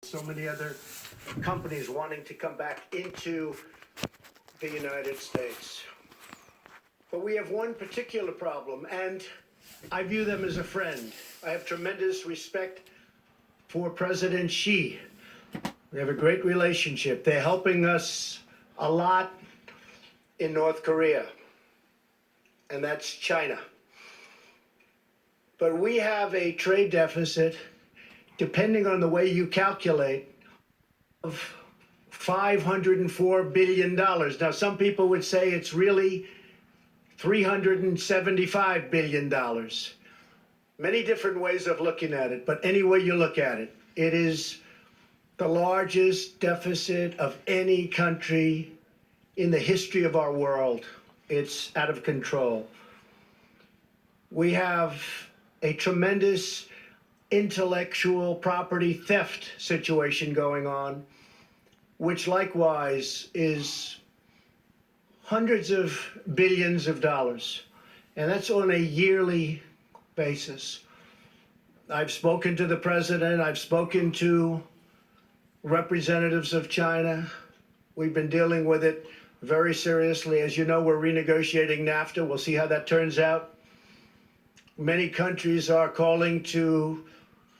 so many other companies wanting to come back into the United States. But we have one particular problem, and I view them as a friend. I have tremendous respect for President Xi. We have a great relationship. They're helping us a lot in North Korea, and that's China. But we have a trade deficit, depending on the way you calculate, of $504 billion. Now, some people would say it's really $375 billion. Many different ways of looking at it, but any way you look at it, it is the largest deficit of any country in the history of our world. It's out of control. We have a tremendous intellectual property theft situation going on, which likewise is hundreds of billions of dollars. And that's on a yearly basis. I've spoken to the president. I've spoken to representatives of China. We've been dealing with it very seriously. As you know, we're renegotiating NAFTA. We'll see how that turns out. Many countries are calling to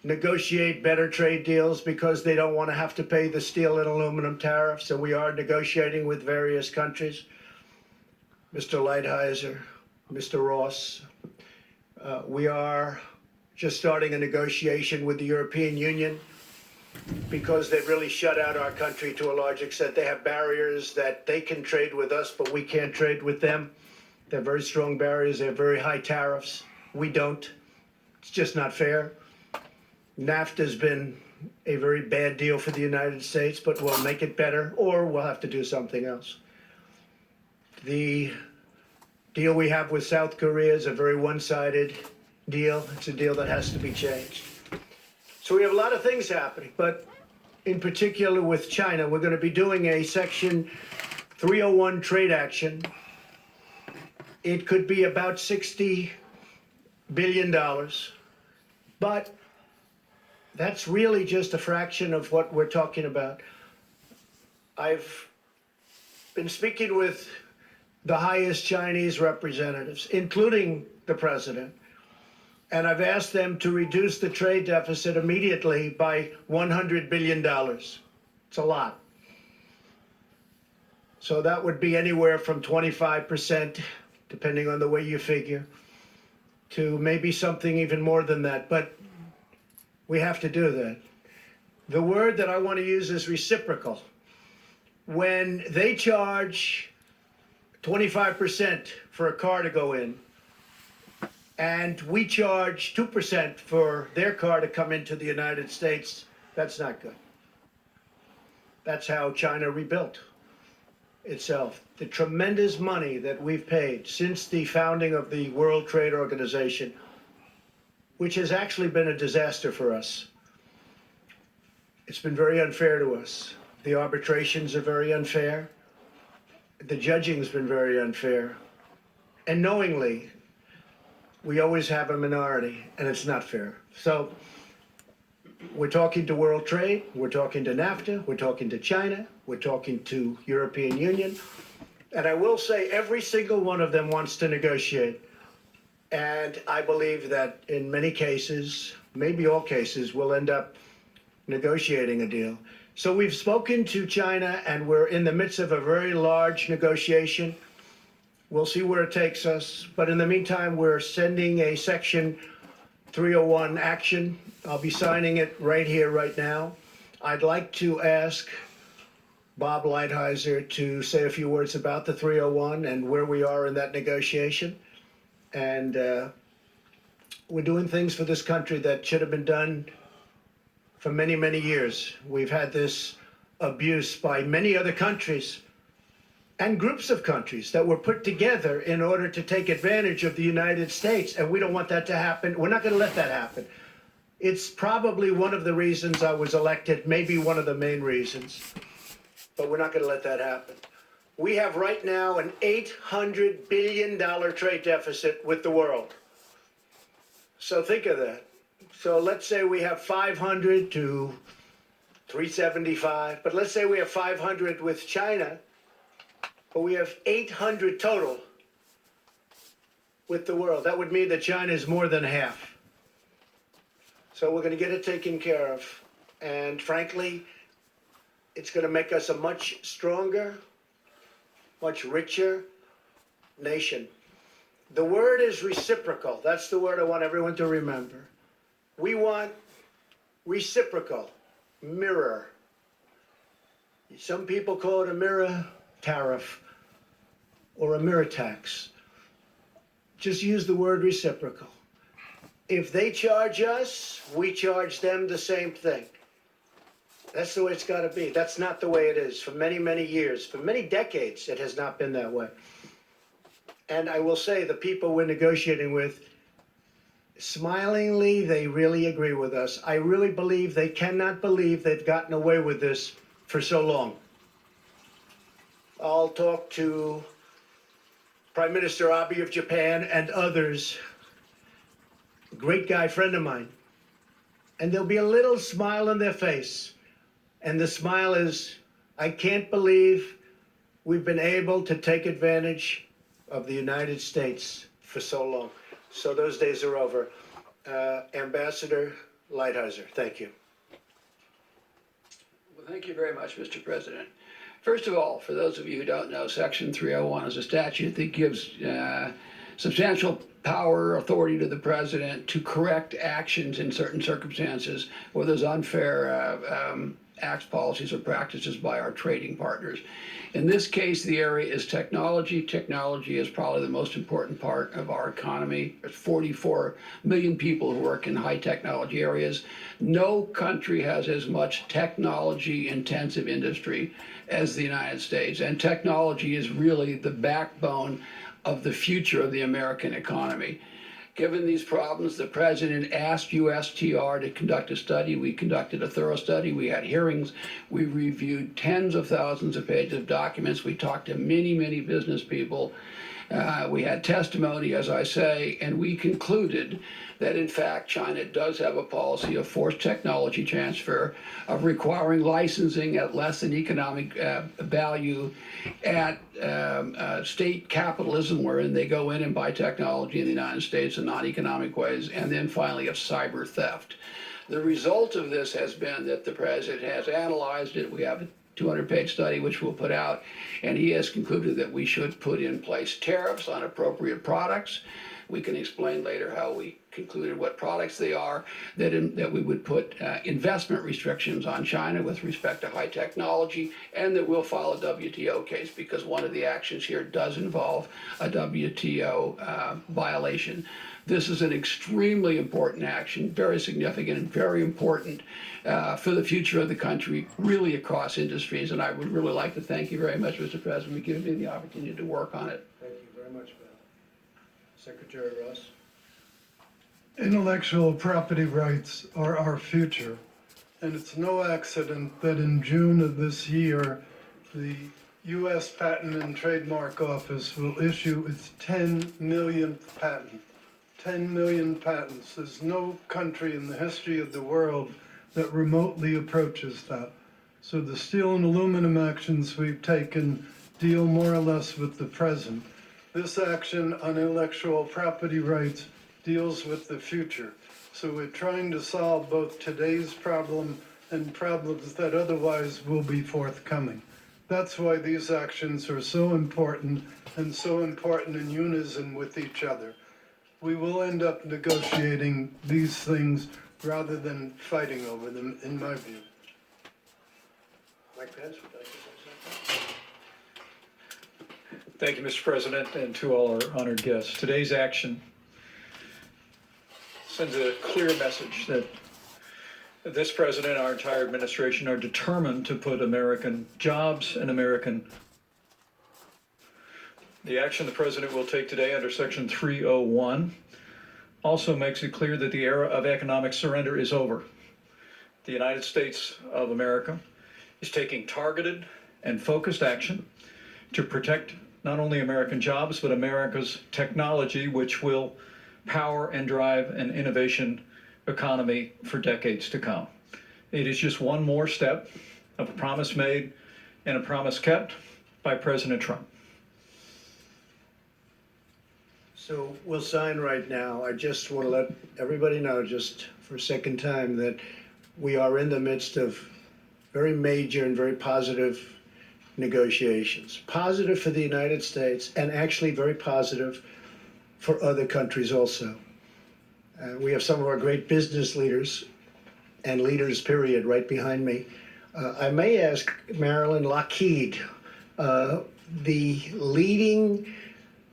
negotiate better trade deals because they don't want to have to pay the steel and aluminum tariffs. So we are negotiating with various countries. Mr. Lighthizer, Mr. Ross, we are just starting a negotiation with the European Union because they've really shut out our country to a large extent. They have barriers that they can trade with us, but we can't trade with them. They're very strong barriers. They have very high tariffs. We don't. It's just not fair. NAFTA's been a very bad deal for the United States, but we'll make it better, or we'll have to do something else. The deal we have with South Korea is a very one-sided deal. It's a deal that has to be changed. So we have a lot of things happening, but in particular with China, we're going to be doing a Section 301 trade action. It could be about $60 billion, but that's really just a fraction of what we're talking about. I've been speaking with the highest Chinese representatives, including the president, and I've asked them to reduce the trade deficit immediately by $100 billion. It's a lot. So that would be anywhere from 25%, depending on the way you figure, to maybe something even more than that. But we have to do that. The word that I want to use is reciprocal. When they charge 25% for a car to go in, and we charge 2% for their car to come into the United States, that's not good. That's how China rebuilt itself. The tremendous money that we've paid since the founding of the World Trade Organization, which has actually been a disaster for us. It's been very unfair to us. The arbitrations are very unfair. The judging's been very unfair. And knowingly, we always have a minority, and it's not fair. So we're talking to World Trade, we're talking to NAFTA, we're talking to China, we're talking to European Union. And I will say every single one of them wants to negotiate. And I believe that in many cases, maybe all cases, we'll end up negotiating a deal. So we've spoken to China, and we're in the midst of a very large negotiation. We'll see where it takes us. But in the meantime, we're sending a Section 301 action. I'll be signing it right here, right now. I'd like to ask Bob Lighthizer to say a few words about the 301 and where we are in that negotiation. And we're doing things for this country that should have been done for many, many years. We've had this abuse by many other countries and groups of countries that were put together in order to take advantage of the United States. And we don't want that to happen. We're not going to let that happen. It's probably one of the reasons I was elected, maybe one of the main reasons. But we're not going to let that happen. We have right now an $800 billion trade deficit with the world. So think of that. So let's say we have 500 to 375. But let's say we have 500 with China, but we have 800 total with the world. That would mean that China is more than half. So we're going to get it taken care of. And frankly, it's going to make us a much stronger, much richer nation. The word is reciprocal. That's the word I want everyone to remember. We want reciprocal, mirror. Some people call it a mirror tariff or a mirror tax. Just use the word reciprocal. If they charge us, we charge them the same thing. That's the way it's got to be. That's not the way it is. For many, many years, for many decades, it has not been that way. And I will say the people we're negotiating with, smilingly, they really agree with us. I really believe they cannot believe they've gotten away with this for so long. I'll talk to Prime Minister Abe of Japan and others, great guy, friend of mine, and there'll be a little smile on their face. And the smile is, I can't believe we've been able to take advantage of the United States for so long. So those days are over. Ambassador Lighthizer, thank you. Well, thank you very much, Mr. President. First of all, for those of you who don't know, Section 301 is a statute that gives substantial power, authority to the president to correct actions in certain circumstances where there's unfair acts, policies, or practices by our trading partners. In this case, the area is technology. Technology is probably the most important part of our economy. There's 44 million people who work in high technology areas. No country has as much technology intensive industry as the United States. And technology is really the backbone of the future of the American economy. Given these problems, the president asked USTR to conduct a study. We conducted a thorough study. We had hearings. We reviewed tens of thousands of pages of documents. We talked to many, many business people. We had testimony, as I say, and we concluded that, in fact, China does have a policy of forced technology transfer, of requiring licensing at less than economic value, at state capitalism, wherein they go in and buy technology in the United States in non-economic ways, and then finally of cyber theft. The result of this has been that the president has analyzed it. We have a 200-page study which we'll put out, and he has concluded that we should put in place tariffs on appropriate products. We can explain later how we concluded what products they are, that we would put investment restrictions on China with respect to high technology, and that we'll file a WTO case because one of the actions here does involve a WTO violation. This is an extremely important action, very significant and very important for the future of the country, really across industries. And I would really like to thank you very much, Mr. President, for giving me the opportunity to work on it. Thank you very much, Ben. Secretary Ross. Intellectual property rights are our future, and it's no accident that in June of this year, the U.S. Patent and Trademark Office will issue its 10 millionth patent. 10 million patents. There's no country in the history of the world that remotely approaches that. So the steel and aluminum actions we've taken deal more or less with the present. This action on intellectual property rights deals with the future. So we're trying to solve both today's problem and problems that otherwise will be forthcoming. That's why these actions are so important and so important in unison with each other. We will end up negotiating these things rather than fighting over them, in my view. Mike Pence, would you like to say something? Thank you, Mr. President, and to all our honored guests. Today's action sends a clear message that this president and our entire administration are determined to put American jobs and The action the president will take today under Section 301 also makes it clear that the era of economic surrender is over. The United States of America is taking targeted and focused action to protect not only American jobs, but America's technology, which will power and drive an innovation economy for decades to come. It is just one more step of a promise made and a promise kept by President Trump. So we'll sign right now. I just want to let everybody know, just for a second time, that we are in the midst of very major and very positive negotiations. Positive for the United States, and actually very positive for other countries also. We have some of our great business leaders and leaders, period, right behind me. I may ask Marilyn Lockheed, the leading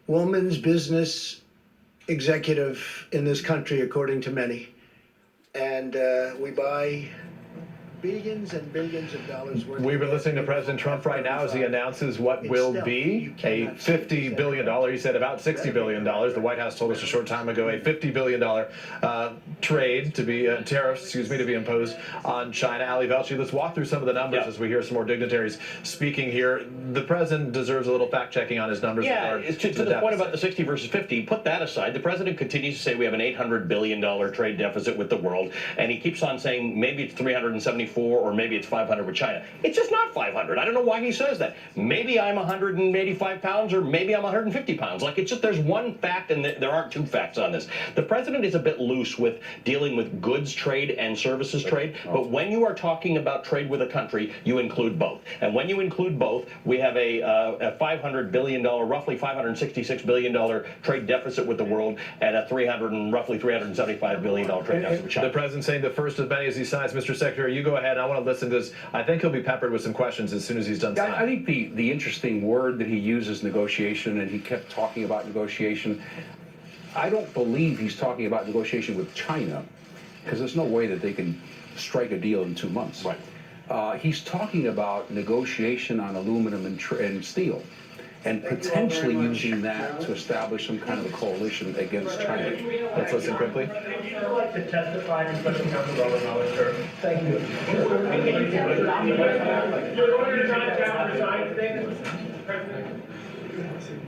woman's business executive in this country, according to many. And we buy billions and billions of dollars worth. We've been listening to President Trump right now as he announces what will be a $50 billion, he said about $60 billion. The White House told us a short time ago a $50 billion trade to be, tariffs, to be imposed on China. Ali Velshi, let's walk through some of the numbers as we hear some more dignitaries speaking here. The president deserves a little fact checking on his numbers. Yeah, it's to the point about the 60 versus 50. Put that aside. The president continues to say we have an $800 billion trade deficit with the world, and he keeps on saying maybe it's 374 or maybe it's 500 with China. It's just not 500. I don't know why he says that. Maybe I'm 185 pounds or maybe I'm 150 pounds. Like, it's just there's one fact and there aren't two facts on this. The president is a bit loose with dealing with goods trade and services trade, but when you are talking about trade with a country, you include both. And when you include both, we have a $500 billion, roughly $566 billion trade deficit with the world and a roughly $375 billion trade deficit with China. The president saying the first of many as he signs. Mr. Secretary, you go ahead. I want to listen to this. I think he'll be peppered with some questions as soon as he's done signing. I think the interesting word that he uses, negotiation, and he kept talking about negotiation. I don't believe he's talking about negotiation with China, because there's no way that they can strike a deal in 2 months. Right. He's talking about negotiation on aluminum and steel, and potentially using that to establish some kind of a coalition against China. Let's listen quickly. Would you like to testify in question Council Rowan, sir? Thank you. Your order, John Town, resign today, President.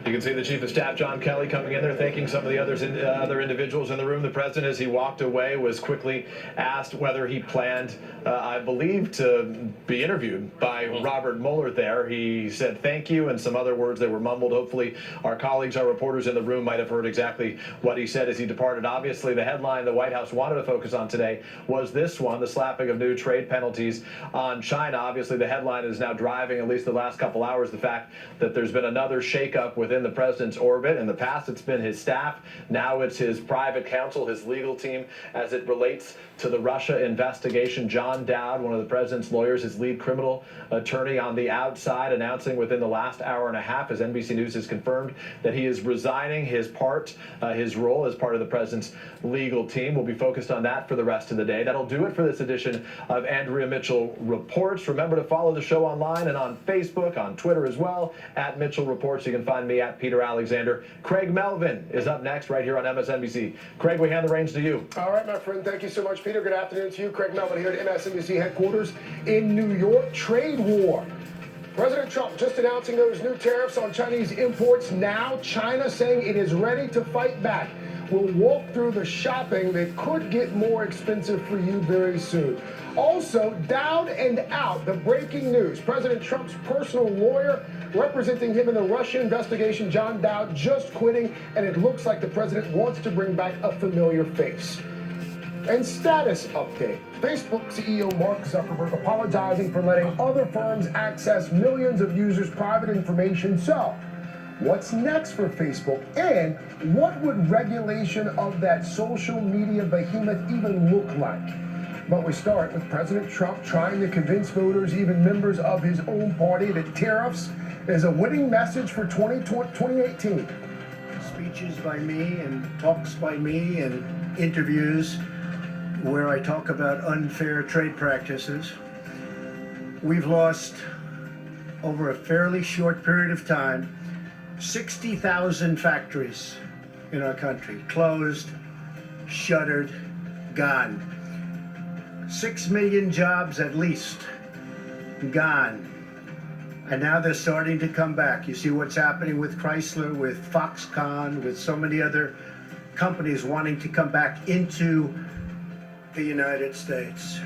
You can see the Chief of Staff, John Kelly, coming in there, thanking some of the other individuals in the room. The president, as he walked away, was quickly asked whether he planned, I believe, to be interviewed by Robert Mueller there. He said thank you and some other words that were mumbled. Hopefully our colleagues, our reporters in the room might have heard exactly what he said as he departed. Obviously, the headline the White House wanted to focus on today was this one, the slapping of new trade penalties on China. Obviously, the headline is now driving, at least the last couple hours, the fact that there's been another shakeup within the president's orbit. In the past, it's been his staff. Now it's his private counsel, his legal team, as it relates to the Russia investigation. John Dowd, one of the president's lawyers, his lead criminal attorney on the outside, announcing within the last hour and a half, as NBC News has confirmed, that he is resigning his role as part of the president's legal team. We'll be focused on that for the rest of the day. That'll do it for this edition of Andrea Mitchell Reports. Remember to follow the show online and on Facebook, on Twitter as well, at Mitchell Reports. You can find me at Peter Alexander. Craig Melvin is up next right here on MSNBC. Craig, we hand the reins to you. All right, my friend. Thank you so much, Peter. Good afternoon to you. Craig Melvin here at MSNBC headquarters in New York. Trade war. President Trump just announcing those new tariffs on Chinese imports. Now China saying it is ready to fight back. We'll walk through the shopping that could get more expensive for you very soon. Also, Dowd and out, the breaking news. President Trump's personal lawyer representing him in the Russia investigation, John Dowd, just quitting, and it looks like the president wants to bring back a familiar face. And status update. Facebook CEO Mark Zuckerberg apologizing for letting other firms access millions of users' private information. So, what's next for Facebook? And what would regulation of that social media behemoth even look like? But we start with President Trump trying to convince voters, even members of his own party, that tariffs is a winning message for 2018. Speeches by me and talks by me and interviews where I talk about unfair trade practices. We've lost, over a fairly short period of time, 60,000 factories in our country. Closed, shuttered, gone. 6 million jobs at least gone. And now they're starting to come back. You see what's happening with Chrysler, with Foxconn, with so many other companies wanting to come back into the United States.